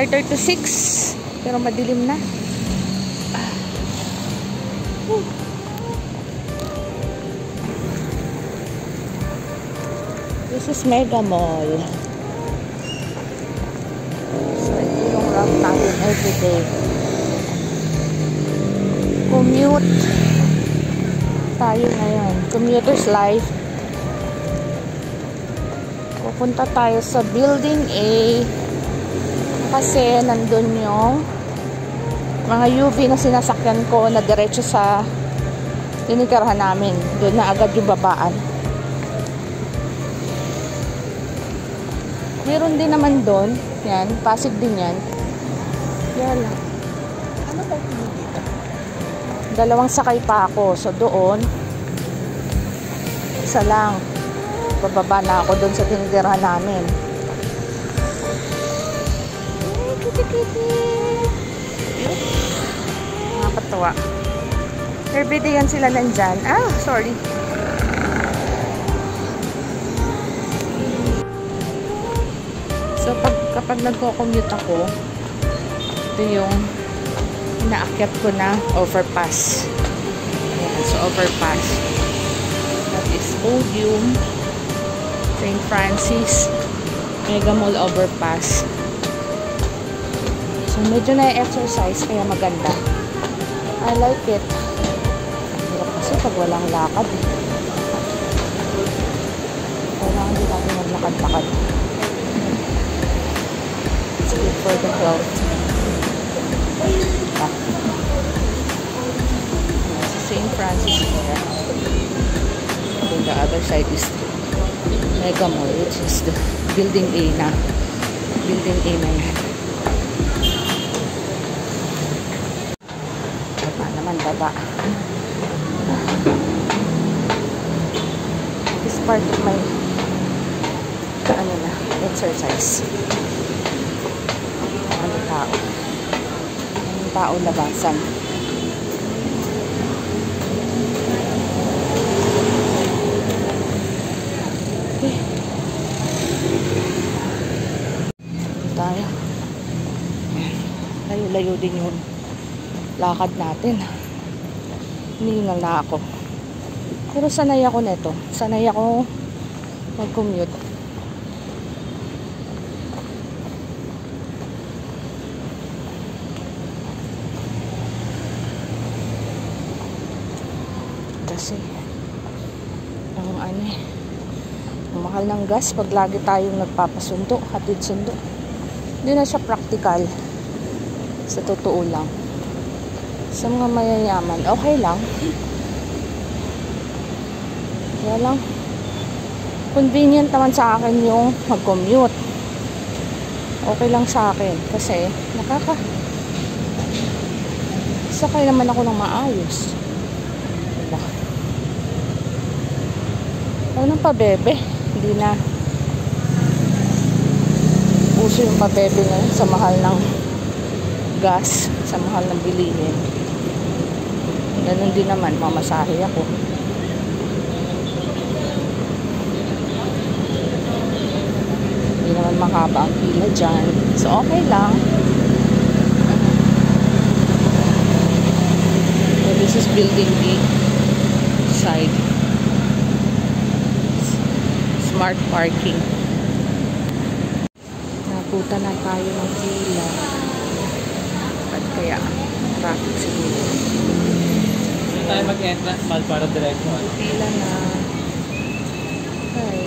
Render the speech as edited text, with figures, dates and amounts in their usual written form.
quarter to 6. Pero madilim na. This is Mega Mall. So, ito yung route natin everyday. Commute tayo ngayon. Commuter's life. Pupunta tayo sa Building A kasi nandun yung mga UV na sinasakyan ko na diretso sa tinitirahan namin. Doon na agad yung babaan. Meron din naman doon. Yan, Pasig din yan. Yan lang. Ano ba yung dito? Dalawang sakay pa ako. So doon, isa lang. Bababa na ako doon sa tinitirahan namin. Kitty. Nakakatawa. Everyday yan sila nandyan. Ah, sorry. So, kapag nagko-commute ako, ito yung inaakyat ko na overpass. Ayan, so overpass. That is Podium, St. Francis, Mega Mall overpass. So, medyo na-exercise, kaya maganda. I like it. Hirap kasi pag walang lakad. Kailangan din natin maglakad-lakad. It's good for the health. St. Francis here. And the other side is Mega Mall, which is the Building A na. Building A na yan. Baba naman, baba. This part of my exercise. Ang tao labasan. Okay. Tayo. Layo-layo din yung lakad natin. Hiningal na ako. Pero sanay ako nito. Sanay ako mag-commute. Kasi ang mahal ng gas pag lagi tayong nagpapasundo, hatid sundo. Hindi na siya practical. Sa totoo lang. Sa mga mayayaman, okay lang. Kaya lang, convenient naman sa akin yung mag-commute. Okay lang sa akin. Kasi, sakay naman ako ng maayos. Diba? Huwag nang pabebe. Hindi na uso yung pabebe ngayon sa mahal ng gas, sa mahal ng bilihin. Ganun din naman, mamasahe ako. Hindi naman mahaba ang pila dyan. So, okay lang. So, this is Building B side. Smart parking. Naputa na tayo ng pila. Ba't kaya traffic siguro? Hindi tayo mag-entrance mall para diretso. Pila na. Okay.